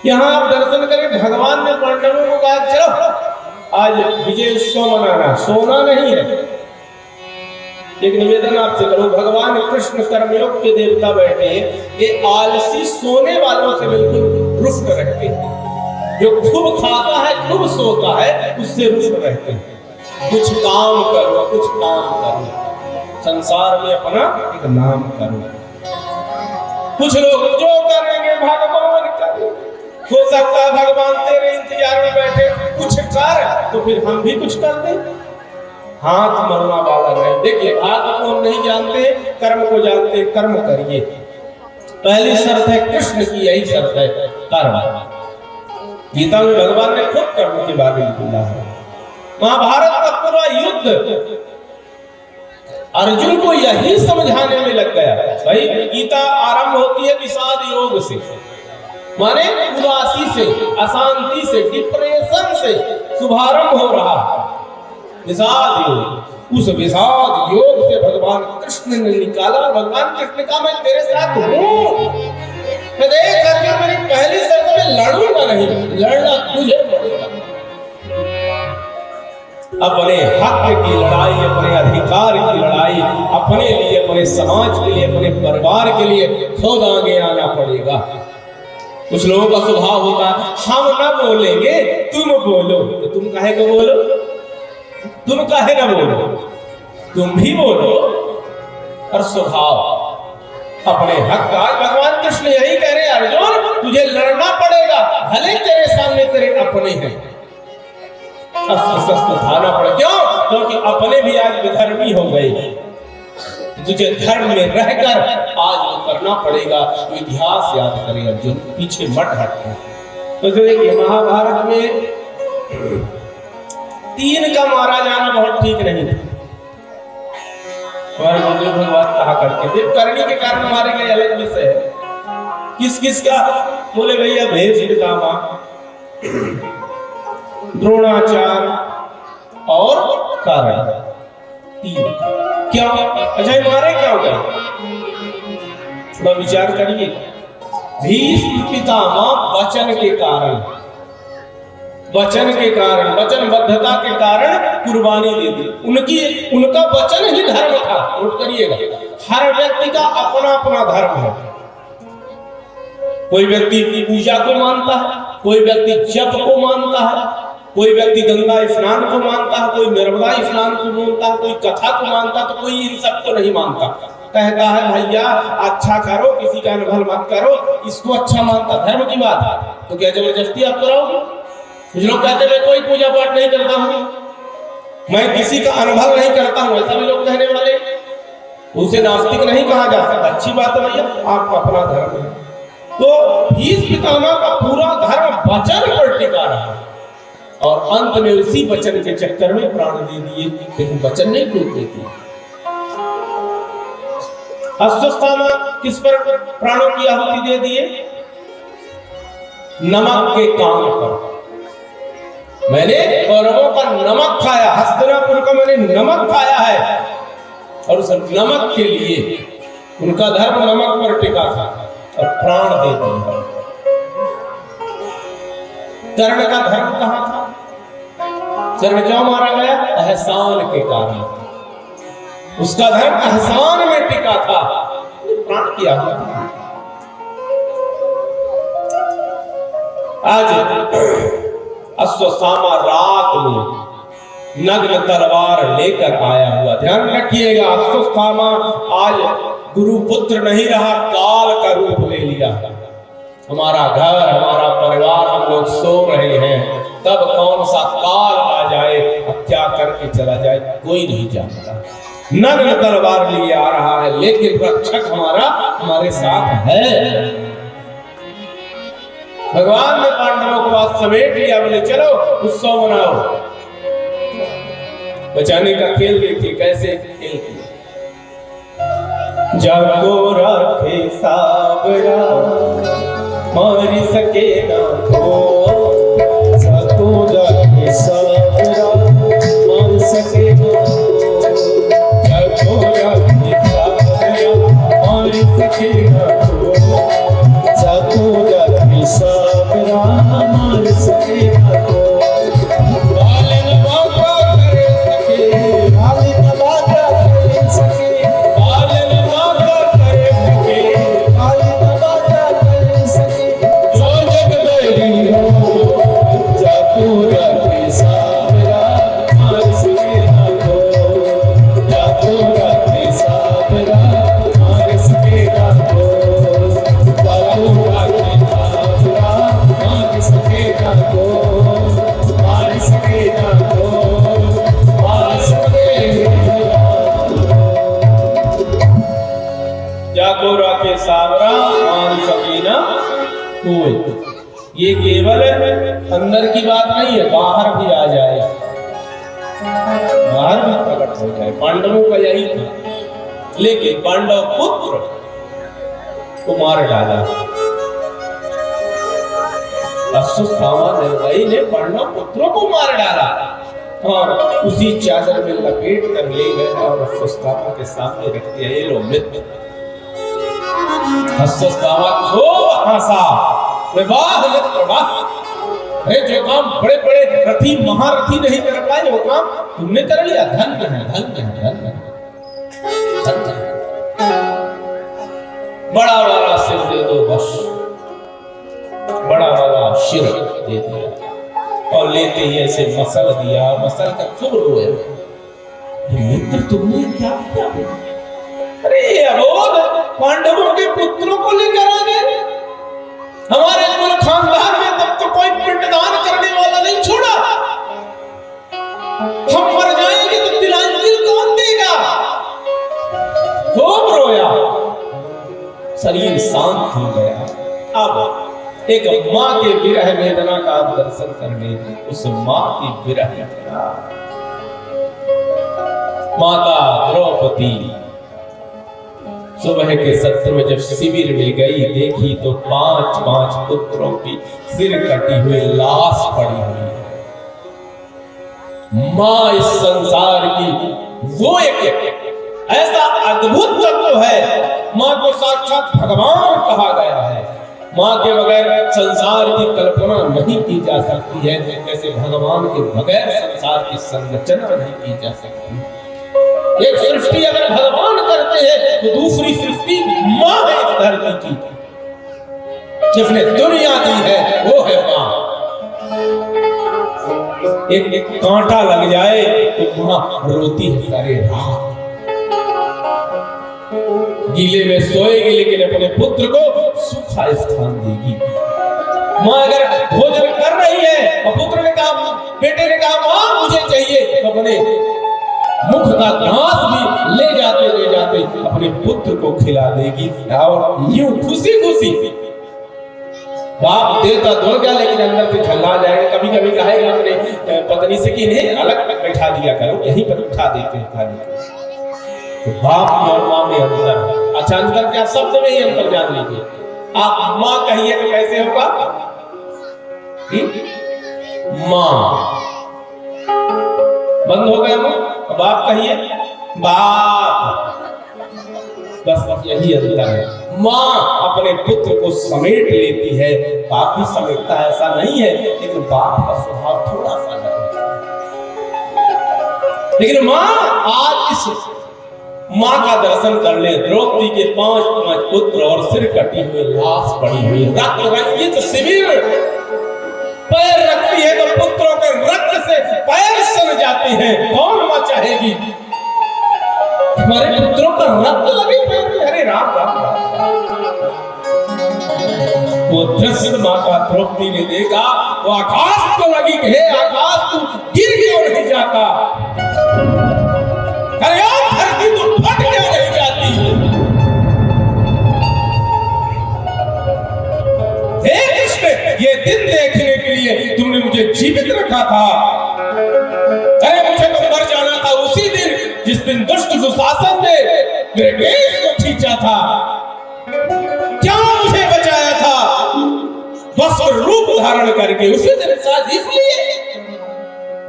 यहाँ आप दर्शन करें, भगवान ने पांडवों को कहा चलो आज विजय उत्सव मनाना, सोना नहीं है। एक निवेदन आपसे करूं, भगवान कृष्ण कर्मयोग के देवता बैठे हैं, ये आलसी सोने वालों से बिल्कुल रुष्ट रहते हैं। जो खूब खाता है खूब सोता है उससे रुष्ट रहते हैं। कुछ काम करो, कुछ काम करो, संसार में अपना एक नाम करो। कुछ लोग जो करेंगे भगवान करेंगे, हो सकता है भगवान तेरे इंतजार में बैठे, कुछ कर तो फिर हम भी कुछ कर दें। हाथ मरना वाला नहीं। देखिए हाथ को हम नहीं जानते, कर्म को जानते, कर्म करिए। पहली शर्त है कृष्ण की, यही शर्त है कर्म। गीता में भगवान ने खुद कर्म के बारे में बोला है। महाभारत का पूरा युद्ध अर्जुन को यही समझाने में लग गया। भाई गीता आरंभ होती है विषाद योग से, माने उदासी से, अशांति से, डिप्रेशन से शुभारंभ हो रहा विषाद योग। उस विषाद योग से भगवान कृष्ण ने निकाला। भगवान कृष्ण का मैं तेरे साथ हूं। देख अर्जुन, मेरी पहली शर्त में लड़ूंगा नहीं, लड़ना तुझे पड़ेगा। अपने हक की लड़ाई, अपने अधिकार की लड़ाई, अपने लिए, अपने समाज के लिए, अपने परिवार के लिए खुद आगे आना पड़ेगा। कुछ लोगों का स्वभाव होता है हम ना बोलेंगे तुम बोलो, तो तुम काहे को बोलो, तुम काहे ना बोलो, तुम भी बोलो। और स्वभाव अपने हक का, भगवान कृष्ण यही कह रहे अर्जुन तुझे लड़ना पड़ेगा, भले तेरे सामने तेरे अपने हैं, शस्त्र उठाना पड़े। क्यों? क्योंकि अपने भी आज विधर्मी हो गए। तुझे धर्म में रहकर आज वो करना पड़ेगा। तो इतिहास याद करे अर्जुन, पीछे मत हटना। तो देखिए महाभारत में 3 का मारा जाना बहुत ठीक नहीं था। हमारे गुरुदेव भगवान कहा करते थे करनी के कारण मारे गए, अलग विषय है। किस किस का? बोले भैया भेष पितामह, द्रोणाचार्य और कारण। 3 क्यों? अच्छा ये मारे क्यों गए? थोड़ा विचार करिए। भीष्म पितामह वचन के कारण, वचन के कारण, वचनबद्धता के कारण कुर्बानी दे दी। उनका वचन ही धर्म था। नोट करिएगा, हर व्यक्ति का अपना अपना धर्म है। कोई व्यक्ति पूजा को मानता है, कोई व्यक्ति जप को मानता है, कोई व्यक्ति गंगा स्नान को मानता है, कोई नर्मदा स्नान को मानता है, कोई कथा को मानता है, तो कोई इन सब को नहीं मानता। कहता है भैया अच्छा करो, किसी का अनभल मत करो, इसको अच्छा मानता। धर्म की बात है तो क्या जबरदस्ती आप कराओगे? कुछ लोग कहते हैं कोई पूजा पाठ नहीं करता हूं, मैं किसी का अनुभव नहीं करता हूं, ऐसा भी लोग कहने वाले। उसे नास्तिक नहीं कहा जा सकता। अच्छी बात है भैया, आपका अपना धर्म है। तो भीष्म पितामह का पूरा धर्म वचन पर टिका रहा और अंत में उसी वचन के चक्कर में प्राण दे दिए, लेकिन वचन नहीं टूटते थे। अश्वत्थामा किस पर प्राणों की आहुति दे दिए? नमक के काम पर। मैंने कौरवों का नमक खाया, हस्तिनापुर का मैंने नमक खाया है, और उस नमक के लिए उनका धर्म नमक पर टिका था और प्राण दे दिया। कर्ण का धर्म कहां था? कर्ण क्यों मारा गया? एहसान के कारण। उसका धर्म एहसान में टिका था, प्राण किया। आज अश्वत्थामा रात में नग्न तलवार लेकर आया हुआ, ध्यान रखिएगा। अश्वत्थामा आज गुरुपुत्र नहीं रहा, काल का रूप ले लिया। हमारा घर, हमारा परिवार, हम लोग सो रहे हैं, तब कौन सा काल आ जाए, हत्या करके चला जाए, कोई नहीं जानता। नग्न तलवार लिए आ रहा है, लेकिन रक्षक हमारा हमारे साथ है। भगवान ने पांडवों को बात समेट लिया, बोले चलो उत्सव मनाओ। बचाने का खेल देखिए कैसे खेल किया। जाको रखे साबरा मार सके ना हो, जाको रखे साबरा मार सके ना हो, जाको रखे साबरा मार सके ना हो, जाको रखे साबरा कोई ये केवल अंदर की बात नहीं है, बाहर भी आ जाए, बाहर भी प्रकट हो जाए। पांडवों का यही था, लेकिन पांडव पुत्र को मार डाला। अश्वत्थामा ने पांडव पुत्रों को मार डाला और उसी चादर में लपेट कर ले गए और अश्वत्थामा के सामने रख दिया। ये लो मित्र। अश्वत्थामा खूब हंसा, वाह मित्र वाह, अरे जो काम बड़े बड़े रथी महारथी नहीं कर पाए वो काम तुमने कर लिया, धन्य है धन्य है धन्य है। बड़ा वाला सिर दे दो बस, बड़ा वाला सिर दे दिया और लेते ही ऐसे मसल दिया, मसल कर खूब रोए। मित्र तुमने क्या किया? अरे अबोध पांडवों के पुत्रों को लेकर आ गए, हमारे कुल खानदान में तब तो कोई पिंडदान करने वाला नहीं छोड़ा, हम मर जाएंगे तो तिलांजलि कौन देगा? खूब रोया, शरीर शांत हो गया। अब एक माँ के विरह वेदना का आप दर्शन करने, उस माँ की विरह वेदना। माता द्रौपदी सुबह के सत्र में जब शिविर में गई, देखी तो 5-5 पुत्रों की सिर कटी हुई लाश पड़ी हुई है। माँ इस संसार की वो एक ऐसा अद्भुत तत्व है, माँ को साक्षात भगवान कहा गया है। माँ के बगैर संसार की कल्पना नहीं की जा सकती है, जैसे भगवान के बगैर संसार की संरचना नहीं की जा सकती। एक सृष्टि अगर भगवान करते हैं तो दूसरी सृष्टि माँ है इस धरती की, जिसने दुनिया दी है वो है माँ। एक कांटा लग जाए तो माँ रोती है सारे रात, गीले में सोएगी लेकिन अपने पुत्र को सूखा स्थान देगी। माँ अगर भोजन कर रही है और पुत्र ने कहा, बेटे ने कहा माँ मुझे चाहिए, तो अपने मुख का घास भी ले जाते अपने पुत्र को खिला देगी और यूं खुशी खुशी। बाप देवता दुर्गा लेकिन अंदर से झल्ला जाएगा, कभी कभी कहेगा अपने पत्नी से कि इन्हें अलग बैठा दिया करो, यहीं पर बैठा देते हैं खाने। तो बाप और माँ में अंतर है। अच्छा अंतर क्या? शब्द में ही अंतर जान लीजिए। आप माँ कहिए तो कैसे होगा? माँ बंद हो गया मुंह, बाप कहिए बाप, बस यही अंतर है। माँ अपने पुत्र को समेट लेती है, बाप भी समेटता है ऐसा नहीं है, लेकिन बाप का स्वभाव थोड़ा सा अलग है। लेकिन माँ आज इस माँ का दर्शन कर ले। द्रौपदी के 5-5 पुत्र और सिर कटी हुई लाश पड़ी हुई, रक्त रंजित शिविर, पैर रखती है तो पुत्रों के रक्त से पैर सड़ जाते हैं। कौन मां चाहेगी हमारे पुत्रों का रक्त लगे पैर में? अरे राम राम राम। वो दृश्य माता द्रौपदी ने देखा, वो आकाश को लगी कि हे आकाश तू गिर क्यों नहीं जाता? अरे धरती तू फट क्यों नहीं जाती? हे कृष्ण, ये दिन देखने के लिए तुमने मुझे जीवित रखा था। अरे मुझे तो मर जाना था उसी दिन जिस दिन दुष्ट दुशासन ने मेरे केस को खींचा था। क्या मुझे बचाया था? बस रूप धारण करके उसी दिन शायद इसलिए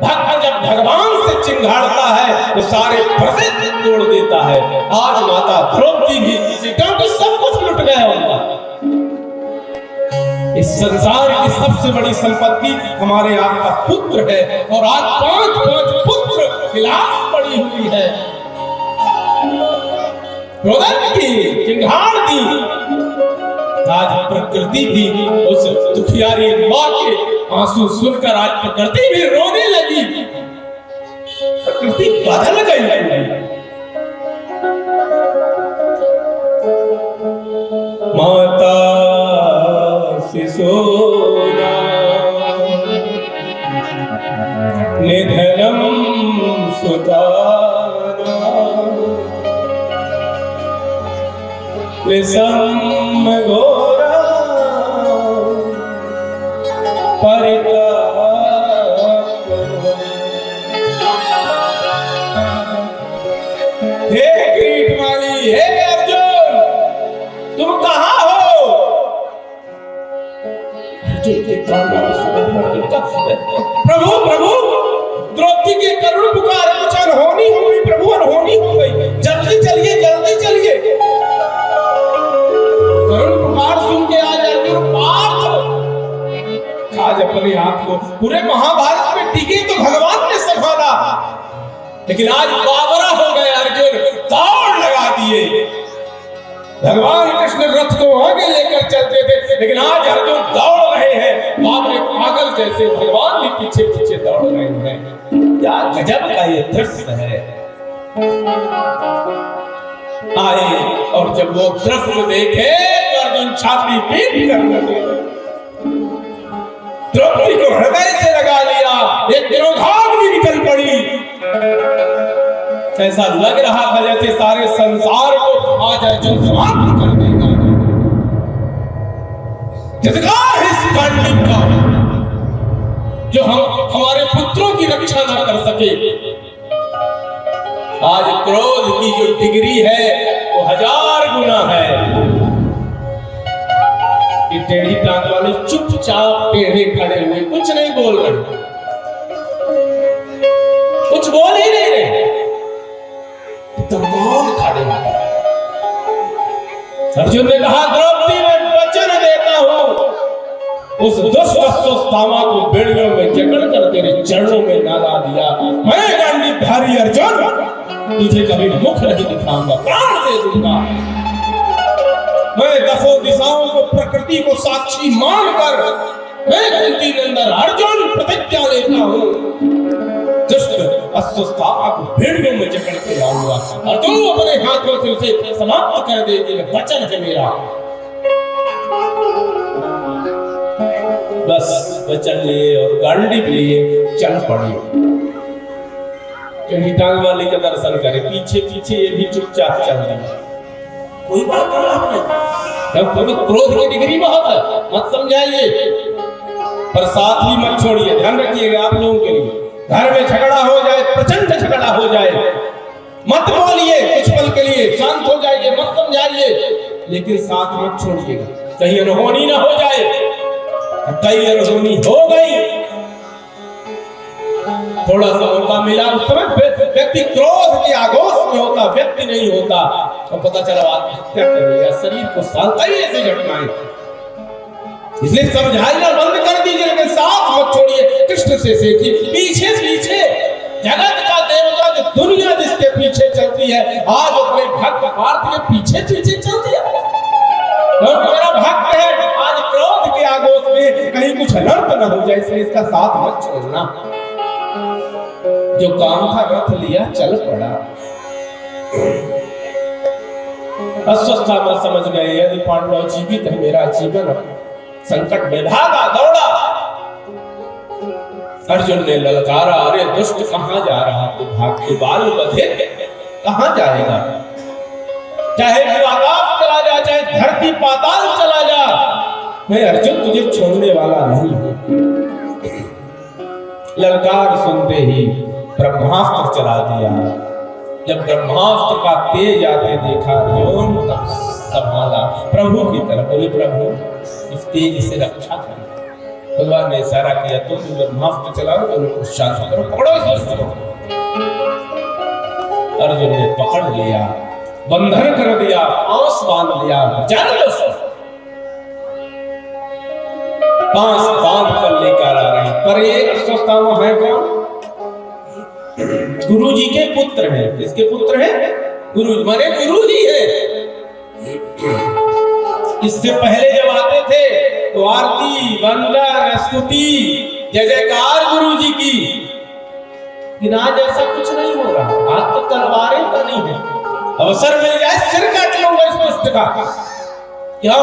भक्त जब भगवान से चिंगाड़ता है तो सारे प्रसिद्ध तोड़ देता है। आज माता द्रौपदी भी क्योंकि सब कुछ लुट गया उनका। इस संसार की सबसे बड़ी संपत्ति हमारे आपका पुत्र है और आज 5-5 पुत्र विलास पड़ी हुई है। रोदन की चिंगाड़ दी। आज प्रकृति भी उस दुखियारी माँ के आंसू सुनकर आज प्रकृति भी रोने लगी। प्रकृति बदल गई। माता शिशोना निधनम सुताना विषम घोरा प्रभु प्रभु, द्रौपदी की करुण पुकार, कुछ अनहोनी हो गई प्रभु, अनहोनी हो गई, जल्दी चलिए जल्दी चलिए। करुण पुकार सुन के आज अर्जुन पार्थ आज अपने आप को पूरे महाभारत में टिके तो भगवान ने संभाला, लेकिन आज बाबरा हो गए अर्जुन, दौड़ लगा दिए। भगवान कृष्ण रथ को आगे लेकर चलते थे, लेकिन आज अर्जुन दौड़ रहे हैं बाबरे पागल जैसे, भगवान भी पीछे पीछे दौड़ रहे हैं। क्या गजब का ये दृश्य है। आए और जब वो दृश्य देखे तो अर्जुन छाती पीट कर लगे, द्रौपदी को हृदय से लगा लिया, एक तिरोधाग्नि निकल पड़ी। ऐसा लग रहा था जैसे सारे संसार को आज अर्जुन समाप्त कर देगा। इस गांडीव का जो हमारे पुत्रों की रक्षा न कर सके, आज क्रोध की जो डिग्री है वो 1000 गुना है। ये टेढ़ी टांग वाले चुपचाप टेढ़े खड़े हुए, कुछ नहीं बोल रहे, कुछ बोल ही नहीं रहे, तो मौन खड़े हैं। अर्जुन ने कहा, द्रौपदी मैं वचन देता हूं, उस दुष्ट अश्वत्थामा को बेड़ियों में जकड़ कर तेरे चरणों में डाला दिया। मैं गांडीवधारी अर्जुन तुझे कभी मुख नहीं दिखाऊंगा, प्राण दे दूंगा। मैं 10 दिशाओं को प्रकृति को साक्षी मानकर मैं कुंती नंदन अर्जुन प्रतिज्ञा लेता हूं, दुष्ट अश्वत्थामा को भेड़ियों में जकड़ के लाऊंगा और तू अपने हाथों से उसे समाप्त कर देगी, वचन है मेरा। बस वचन लिए और गांडीव लिए चल पड़े। टांग वाले का दर्शन करे, पीछे पीछे ये भी चुपचाप चल रहे, कोई बात नहीं। जब क्रोध की डिग्री बहुत है, मत समझाइए, पर साथ ही मत छोड़िए। ध्यान रखिएगा आप लोगों के लिए, घर में झगड़ा हो जाए, प्रचंड झगड़ा हो जाए, मत बोलिए, कुछ पल के लिए शांत हो जाइए, मत समझाइए, लेकिन साथ मत छोड़िएगा, कहीं अनहोनी ना हो जाए। कई अनहोनी हो गई, थोड़ा सा मौका मिला, उस समय व्यक्ति क्रोध के आगोश में होता, व्यक्ति नहीं होता, और पता चला आत्महत्या कर लिया, शरीर को सालता ही ऐसी घटनाएं। इसलिए समझाइना बंद कर दीजिए, लेकिन साथ मत छोड़िए। कृष्ण से सीखिए, पीछे पीछे जगत का देवता जो दुनिया जिसके पीछे चलती है, आज अपने भक्त पार्थ के पीछे पीछे चलती है। तो मेरा भक्त है, आज क्रोध के आगोश में कहीं कुछ अनर्थ न हो जाए, इसलिए इसका साथ मत छोड़ना। जो काम था रथ लिया, चल पड़ा। अश्वत्थामा समझ गए, यदि पांडव जीवित है, मेरा जीवन संकट में, भागा दौड़ा। अर्जुन ने ललकारा, अरे दुष्ट कहां जा रहा तू, भाग के बाल बधे, कहां जाएगा? चाहे तू आकाश चला जा, चाहे धरती पाताल चला जा, मैं अर्जुन तुझे छोड़ने वाला नहीं हूं। ललकार सुनते ही ब्रह्मास्त्र चला दिया। जब ब्रह्मास्त्र का तेज आते देखा अर्जुन, तब संभाला, प्रभु की तरफ बोले, प्रभु इस तेज से रक्षा करो। भगवान ने इशारा किया, तुम ब्रह्मास्त्र चलाओ, उनको शांत करो, पकड़ो इस वस्तु को। अर्जुन ने पकड़ लिया, बंधन कर दिया, पांस बांध लिया, जान लो पांस बांध कर लेकर आ रहे। पर एक अश्वत्थामा है कौन? गुरु जी के पुत्र हैं। किसके पुत्र हैं? गुरु, माने गुरु जी है। इससे पहले जब आते थे तो आरती, वंदन, स्तुति, जय जयकार गुरु जी की, लेकिन आज ऐसा कुछ नहीं हो रहा। आज तो तलवारें बनी है, अवसर मिल जाए सिर काट लूंगा इस दुष्ट का। क्यों?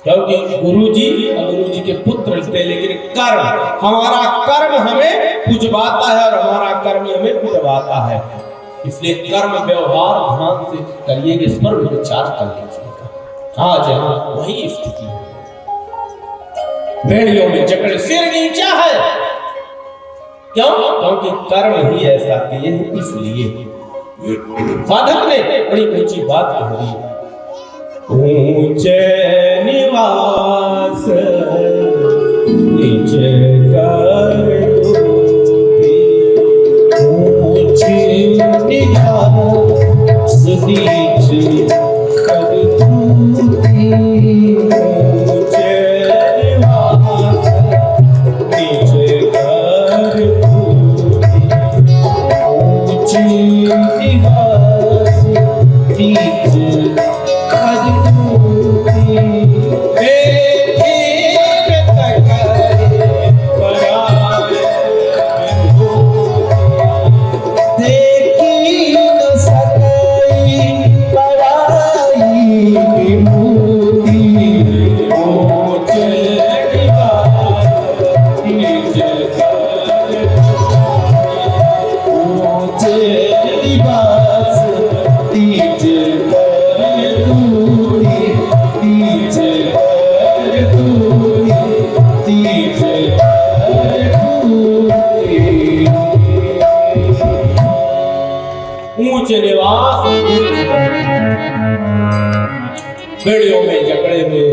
क्योंकि गुरु जी और गुरु जी के पुत्र थे, लेकिन कर्म, हमारा कर्म हमें पुजवाता है और हमारा कर्म हमें पुजवाता है। इसलिए कर्म व्यवहार ध्यान से करिएगा, इस पर विचार कर लीजिएगा। आज यहाँ वही स्थिति है, भेड़ियों में जकड़, सिर नीचा है। क्यों? क्योंकि कर्म ही ऐसा किए, इसलिए साधक ने बड़ी ऊंची बात कही, ऊंचे निवास नीच कर दूती ऊंच निवास नीच कर दूती ऊंच निवास नीच कर दूती ऊंच निवास नीच कर दूती बेड़ियों में जकड़े हुए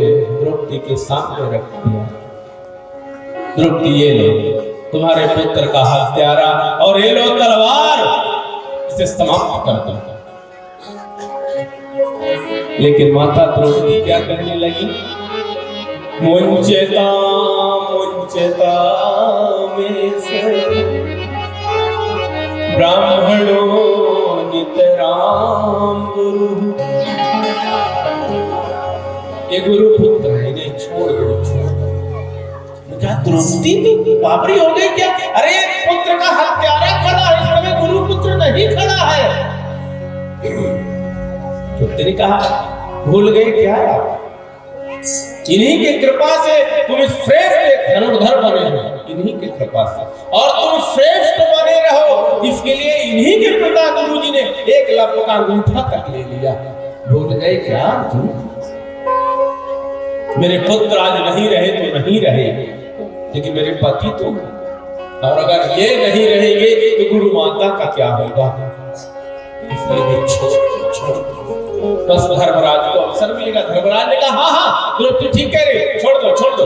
द्रौपदी के सामने रख दिया। द्रौपदी ये लो तुम्हारे पुत्र का हत्यारा और ये लो तलवार, इसे समाप्त कर दो। लेकिन माता द्रौपदी क्या कहने लगी? मुंचेता मुंचेता में से ब्राह्मणों नितराम गुरु, ये गुरु पुत्र है, इन्हें छोड़ दो, छोड़ दो। क्या द्रौपदी बाबरी हो गई क्या? अरे पुत्र का हत्यारा खड़ा है, इस समय गुरु पुत्र नहीं खड़ा है। द्रौपदी ने कहा भूल गए क्या? इन्हीं की कृपा से तुम श्रेष्ठ धनुर्धर बने हो, इन्हीं की कृपा से, और तुम श्रेष्ठ बने रहो, इसके लिए इन्हीं के पिता गुरुजी ने एक लप का अंगूठा तक ले लिया। भूल गए क्या तुम? मेरे पुत्र आज नहीं रहे तो नहीं रहे, लेकिन मेरे पति तो, और अगर ये नहीं रहेंगे तो गुरु माता का क्या होगा? इसलिए छोड़ बस धर्मराज को अवसर मिलेगा। धर्मराज ने कहा हाँ हाँ द्रौपदी ठीक कह रही, छोड़ दो छोड़ दो।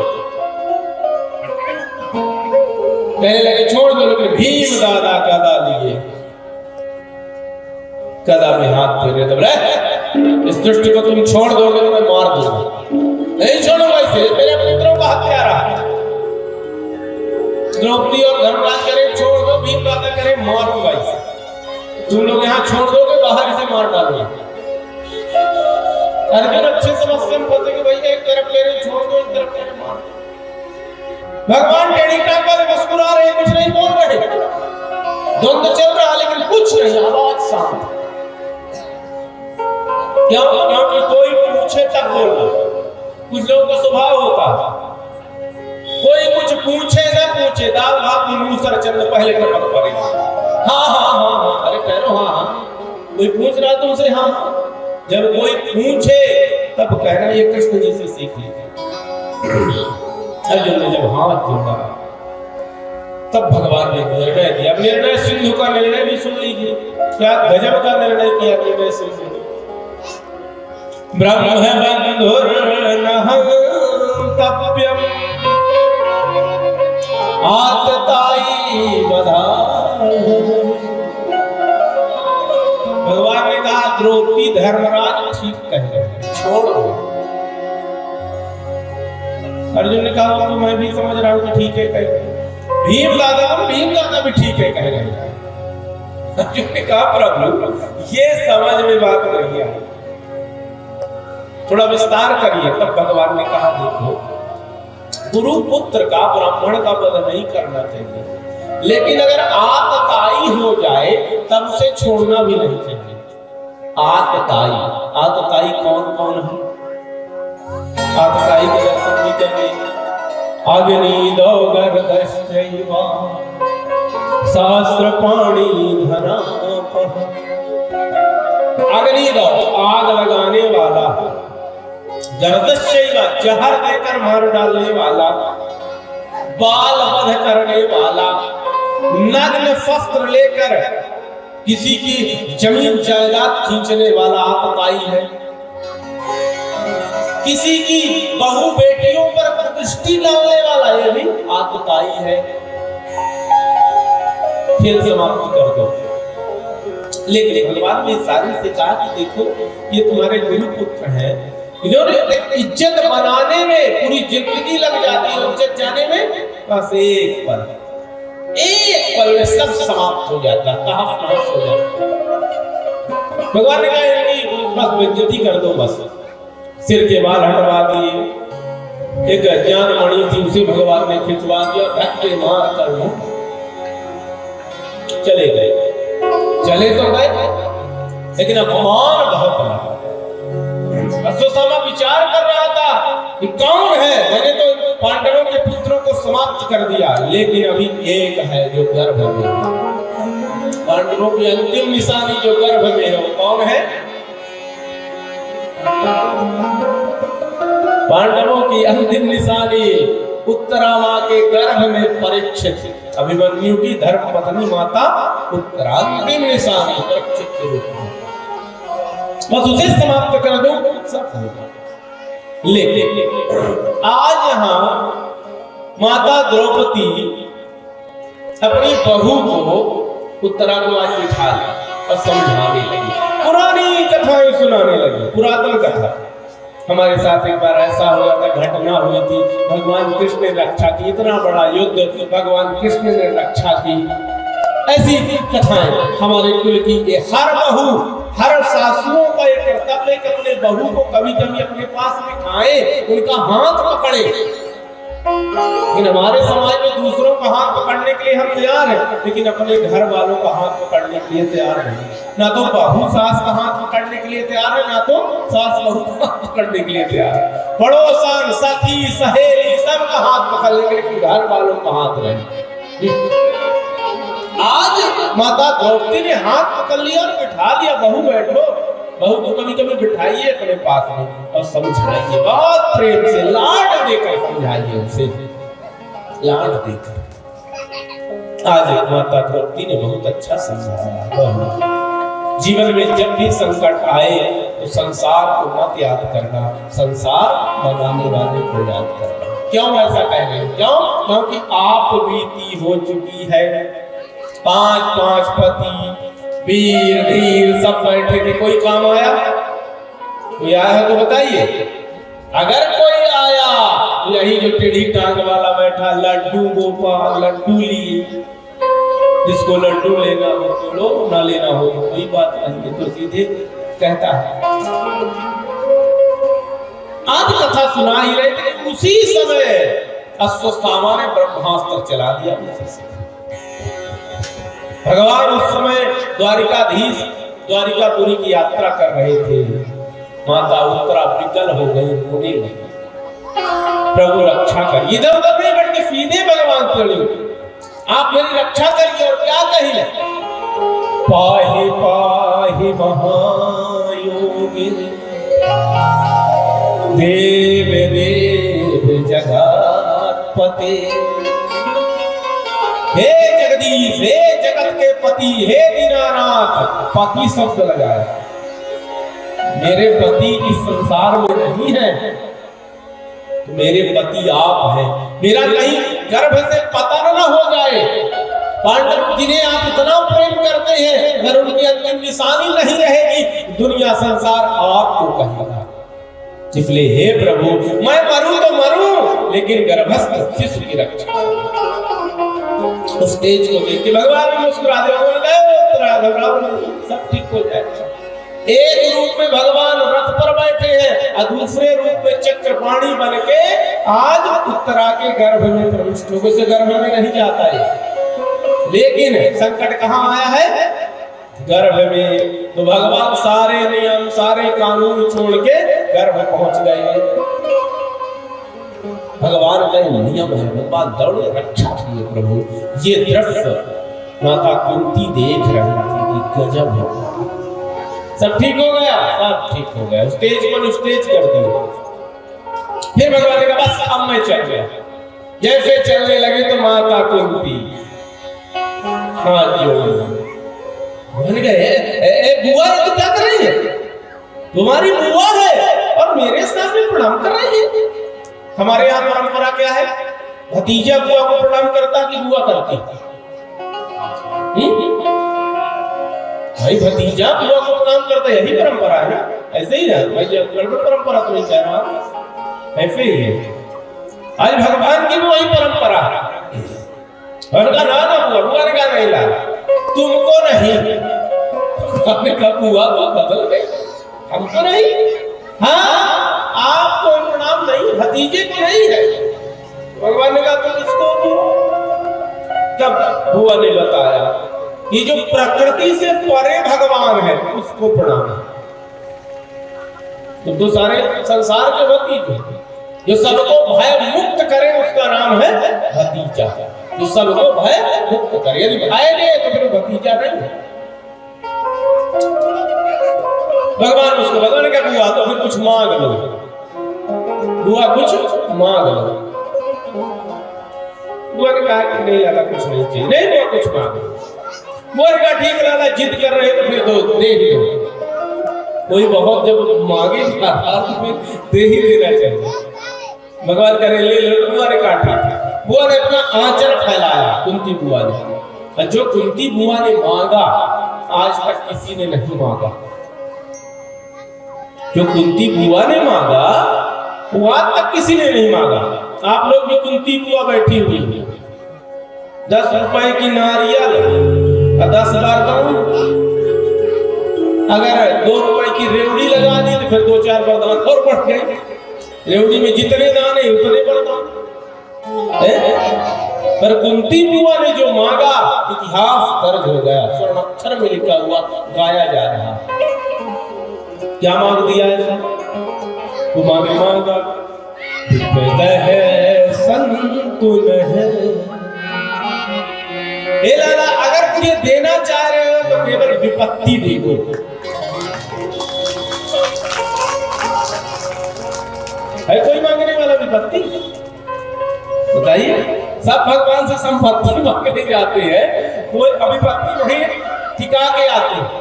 कहने लगे छोड़ दो, लेकिन भीम दादा गदा लिए, गदा में हाथ फेरे दो, इस दृष्टि को तुम छोड़ दोगे तो मैं मार दूंगा। नहीं छोड़ूंगा इसे, मेरे पुत्रों का हत्यारा। द्रौपदी और धर्मराज करे छोड़ दो, भीम दादा करे मारूंगा इसे। तुम लोग यहाँ छोड़ दोगे, बाहर इसे मार डालूंगा। अर्जुन अच्छे समझते हैं बोलते कि भैया एक तरफ ले रहे छोड़ दो, एक तरफ ले रहे मार दो। भगवान टेढ़ी टांग वाले मुस्कुरा रहे, कुछ नहीं बोल रहे, द्वंद्व चल रहा लेकिन कुछ नहीं, आवाज शांत। क्यों? क्योंकि कोई पूछे तब बोलना। कुछ लोगों का स्वभाव होता है, कोई कुछ पूछे ना पूछे, दाल भात मुंह सर चंद पहले टपक पड़े। हाँ हाँ हाँ हाँ, अरे कह हाँ हाँ, कोई पूछ रहा तुमसे हाँ। जब कोई पूछे तब कहना ये कृष्ण जी से सीख लीजिए। अर्जुन ने जब हाथ जोड़ा तब भगवान ने निर्णय दिया। अब निर्णय सिंधु का निर्णय भी सुन लीजिए, क्या गजब का निर्णय किया निर्णय सिंधु। ब्रह्म बंधुर्नः तप्यम आतताई बधाई। भगवान ने कहा द्रौपदी धर्मराज ठीक कह रहे हैं, छोड़ दो। अर्जुन ने कहा तो मैं भी समझ रहा हूं कि ठीक है कह रहे। भीम दादा भी ठीक है कह रहे हैं। अर्जुन ने कहा प्रभु ये समझ में बात नहीं आई, थोड़ा विस्तार करिए। तब भगवान ने कहा देखो गुरु पुत्र का ब्राह्मण का वध नहीं करना चाहिए, लेकिन अगर आतताई हो जाए तब उसे छोड़ना भी नहीं चाहिए। आतताई कौन कौन है? आतताई के दर्शन भी करेंगे। अग्नि दौगर्दश्चैवा शास्त्र पाणी धना। अग्नि दौ आग लगाने वाला, गर्दश्चैवा जहर देकर मार डालने वाला, बाल वध करने वाला, नग्न शस्त्र लेकर किसी की जमीन जायदाद खींचने वाला आतताई है। किसी की बहु बेटियों पर दृष्टि डालने वाला, ये भी बात आई है फिर समाप्त कर दो। लेकिन भगवान ने सारी से कहा कि देखो ये तुम्हारे गुरु पुत्र हैं, इन्होंने इज्जत बनाने में पूरी जिंदगी लग जाती है, इज्जत जाने में बस एक पल में सब समाप्त हो जाता, तहस-नहस हो जाता। भगवान ने कहा इनकी बस बेइज्जती कर दो, बस सिर के बाल हटवा दिए, एक ज्ञान मणि थी उसे भगवान ने खिंचवा दिया, धक्के मार कर चले गए। चले तो गए लेकिन अपमान बहुत लगा। अश्वत्थामा विचार कर रहा था कि कौन है, मैंने तो पांडवों के पुत्रों को समाप्त कर दिया, लेकिन अभी एक है जो गर्भ में, पांडवों की अंतिम निशानी जो गर्भ में है वो कौन है? पांडवों की अंतिम निशानी उत्तरा मां के गर्भ में परीक्षित, अभिमन्यु की धर्म पत्नी माता उत्तरा, अंतिम निशानी परीक्षित के रूप में, बस उसे समाप्त कर दो सब होगा। लेकिन आज यहाँ माता द्रौपदी अपनी बहू को उत्तरा को आज बिठा और समझाने लगी, पुरानी कथाएं सुनाने लगी, पुरातन कथा। हमारे साथ एक बार ऐसा हुआ था, घटना हुई थी, भगवान कृष्ण ने रक्षा की, इतना बड़ा युद्ध भगवान कृष्ण ने रक्षा की। ऐसी कथाएं हमारे कुल की, हर बहू हर सासुओं का एक कर्तव्य है कि अपने बहू को कभी कभी अपने पास बिठाए, उनका हाथ पकड़े। लेकिन हमारे समाज में दूसरों का हाथ पकड़ने के लिए हम तैयार हैं, लेकिन अपने घर वालों का हाथ पकड़ने के लिए तैयार नहीं। ना तो बहू सास का हाथ पकड़ने के लिए तैयार है, ना तो सास बहू का हाथ पकड़ने के लिए तैयार है। पड़ोसन, सखी, सहेली सबका हाथ पकड़ लेंगे, लेकिन घर वालों का हाथ नहीं। आज माता द्रौपदी ने हाथ पकड़ लिया और बिठा लिया, बहू बैठो, बहू को कभी कभी बिठाइए अपने पास में और समझाइए, बहुत प्रेम से लाड देकर समझाइए, उसे लाड देकर। आज माता द्रौपदी ने बहुत अच्छा समझाया, जीवन में जब भी संकट आए तो संसार को मत याद करना, संसार बनाने वाले को याद करना। क्यों ऐसा कह रहे हैं? क्यों? क्योंकि आप बीती हो चुकी है, 5 पति वीर धीर सब बैठे थे, कोई काम आया? कोई आया है तो बताइए। अगर कोई आया तो यही जो टेढ़ी टांग वाला बैठा, लड्डू गोपाल, लड्डू लिए, जिसको लड्डू लेना हो तो लो, ना लेना हो तो कोई बात नहीं, तो सीधे कहता है। आज कथा सुना ही रहे थे, उसी समय अश्वत्थामा ने ब्रह्मास्त्र चला दिया। भगवान उस समय द्वारिकाधीश द्वारिकापुरी की यात्रा कर रहे थे, माता उत्तरा विकल हो गई, रोने लगी, प्रभु रक्षा करिए। इधर उधर नहीं बैठ के सीधे भगवान से लड़ी, आप मेरी रक्षा करिए। और क्या कही? पाहि पाहि महायोगिनी देव देव जगतपते, हे जगदीश, हे जगत के पति, हे दीनानाथ। पति शब्द लगाया, मेरे पति इस संसार में नहीं है, तो मेरे पति आप हैं। मेरा कहीं गर्भ से पतन न हो जाए। पांडव जिन्हें आप इतना प्रेम करते हैं, अगर उनकी अंतिम निशानी नहीं रहेगी, दुनिया संसार आपको कहेगा। इसलिए हे प्रभु, मैं मरूं तो मरूं, लेकिन गर्भस्थ शिशु की रक्षा। स्टेज को देख के भगवान भी मुस्कुरा दे, सब ठीक हो जाएगा। एक रूप में भगवान रथ पर बैठे हैं और दूसरे रूप में चक्रपाणी बन के आज उत्तरा के गर्भ में प्रविष्ट हो गए। गर्भ में नहीं जाता है, लेकिन संकट कहाँ आया है? गर्भ में। तो भगवान सारे नियम सारे कानून छोड़ के गर्भ पहुंच गए। भगवान का नियम है, भगवान दौड़े रक्षा किए प्रभु। ये दृश्य माता कुंती देख रही थी कि गजब है। सब ठीक हो गया, सब ठीक हो गया, स्टेज पर स्टेज कर दिया। फिर भगवान ने कहा बस अब मैं चल गया। जैसे चलने लगे तो माता कुंती हाथ जोड़ बन गए, बुआ ये तो क्या कर रही है? तुम्हारी बुआ है और मेरे सामने प्रणाम कर रही है। हमारे यहाँ परंपरा क्या है? भतीजा बुआ को प्रणाम करता कि बुआ करती? भाई भतीजा बुआ को प्रणाम करता, यही परंपरा है ना, ऐसे ही ना भाई, गड़बड़ परंपरा तो नहीं कह रहा, ऐसे ही है। आज भगवान की भी वही परंपरा है। उनका ना बुआ ने कहा नहीं ला, तुमको नहीं, आपने कहा बुआ तो बदल गई, हमको नहीं। हाँ, आपको प्रणाम नहीं, भतीजे को नहीं है। भगवान ने कहा तो किसको? तब बुआ ने बताया ये जो प्रकृति से परे भगवान है उसको प्रणाम है। तो सारे संसार के भतीजे, जो सबको भय मुक्त करे उसका नाम है भतीजा। जो सबको भय मुक्त करे, यदि भय नहीं तो फिर भतीजा नहीं है। भगवान उसको भगवान क्या बुआ तो फिर कुछ मांग लो, बुआ कुछ मांग लो। बुआ ने कहा कि नहीं लाला कुछ नहीं चाहिए, नहीं बुआ कुछ मांग लो। बुआ ने कहा ठीक लाला जिद कर रहे तो फिर दो, दे ही दो। कोई बहुत जब मांगे तो फिर दे ही देना चाहिए। भगवान करे ले लो, बुआ ने कहा ठीक। बुआ ने अपना आंचल फैलाया, कुंती बुआ ने, जो कुंती बुआ ने मांगा आज तक किसी ने नहीं मांगा। जो कुंती बुआ ने मांगा वो आज तक किसी ने नहीं मांगा। आप लोग भी कुंती बुआ बैठी हुई है, 10 रुपए की नारियल 10 बार दान, अगर 2 रुपए की रेवड़ी लगा दी तो फिर 2-4 बार दान और बढ़ गए। रेवड़ी में जितने दान है उतने बार दान। पर कुंती बुआ ने जो मांगा इतिहास दर्ज हो गया, स्वर्णाक्षर में लिखा हुआ, गाया जा रहा। क्या मांग दिया ऐसा? बुआ ने मांगा है संतुल है। ए लाला अगर मुझे देना चाह रहे हो तो केवल विपत्ति देखो। है कोई मांगने वाला विपत्ति? बताइए, सब भगवान से संपत्ति मांगने जाते हैं, कोई अभिपत्ति नहीं टिका के आते हैं,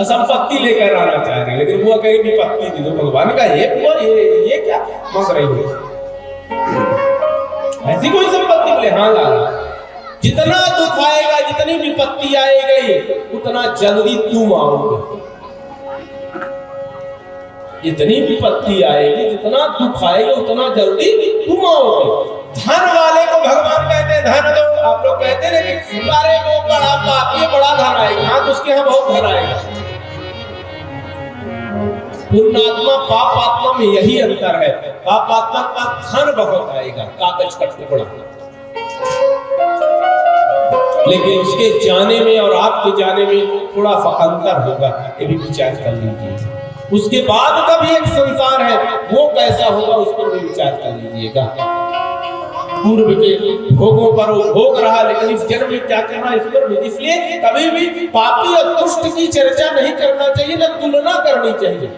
संपत्ति लेकर आना चाह रहे, लेकिन बुआ कहीं विपत्ति दे दो। भगवान का ये बुआ ये क्या मांग रही हो? ऐसी कोई संपत्ति बोले हाँ लाला, जितना दुख आएगा, जितनी विपत्ति आएगी उतना जल्दी तुम आओगे। जितनी विपत्ति आएगी, जितना दुख आएगा उतना जल्दी तुम आओगे। धन वाले को भगवान कहते हैं धन दो। आप लोग कहते हैं कि अरे वो बड़ा पापी बड़ा धन आएगा, हाँ तो उसके यहाँ बहुत धन आएगा। पुण्यात्मा पाप आत्मा में यही अंतर है, पाप आत्मा का धन बहुत आएगा, कागज का टुकड़ा, लेकिन उसके जाने में और आपके जाने में थोड़ा सा अंतर होगा, ये भी विचार कर लीजिए। उसके बाद का भी एक संसार है, वो कैसा होगा उस पर भी विचार कर लीजिएगा। पूर्व के भोगों पर वो भोग रहा, लेकिन इस जन्म में क्या करना इस पर भी। इसलिए कभी भी पापी और दुष्ट की चर्चा नहीं करना चाहिए, न तुलना करनी चाहिए।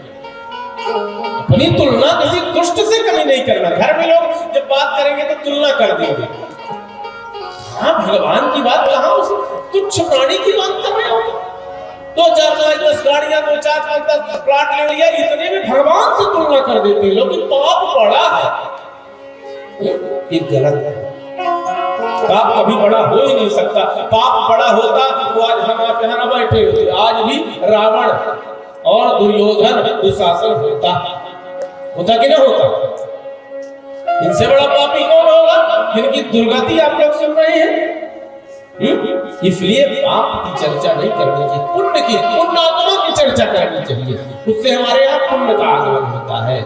अपनी तुलना किसी दुष्ट से कभी नहीं करना। घर में लोग जब बात करेंगे तो तुलना कर देंगे। हाँ, भगवान की बात कहाँ, उस तुच्छ प्राणी की बात कर रहे हो। 2-4 5-10 गाड़ियां, 2-4 5-10 प्लाट ले लिया, इतने में भगवान से तुलना कर देते हैं लोग कि पाप बड़ा है। ये गलत है। पाप कभी बड़ा हो ही नहीं सकता। पाप बड़ा होता तो आज हम आप यहाँ न बैठे होते, आज भी रावण और दुर्योधन दुशासन होता कि नहीं होता? इनसे बड़ा पापी कौन होगा जिनकी दुर्गति आप लोग सुन रहे हैं? इसलिए पाप की चर्चा नहीं करनी चाहिए, पुण्य की, पुण्यात्मा की चर्चा करनी चाहिए। उससे हमारे यहाँ पुण्य का आगमन होता है।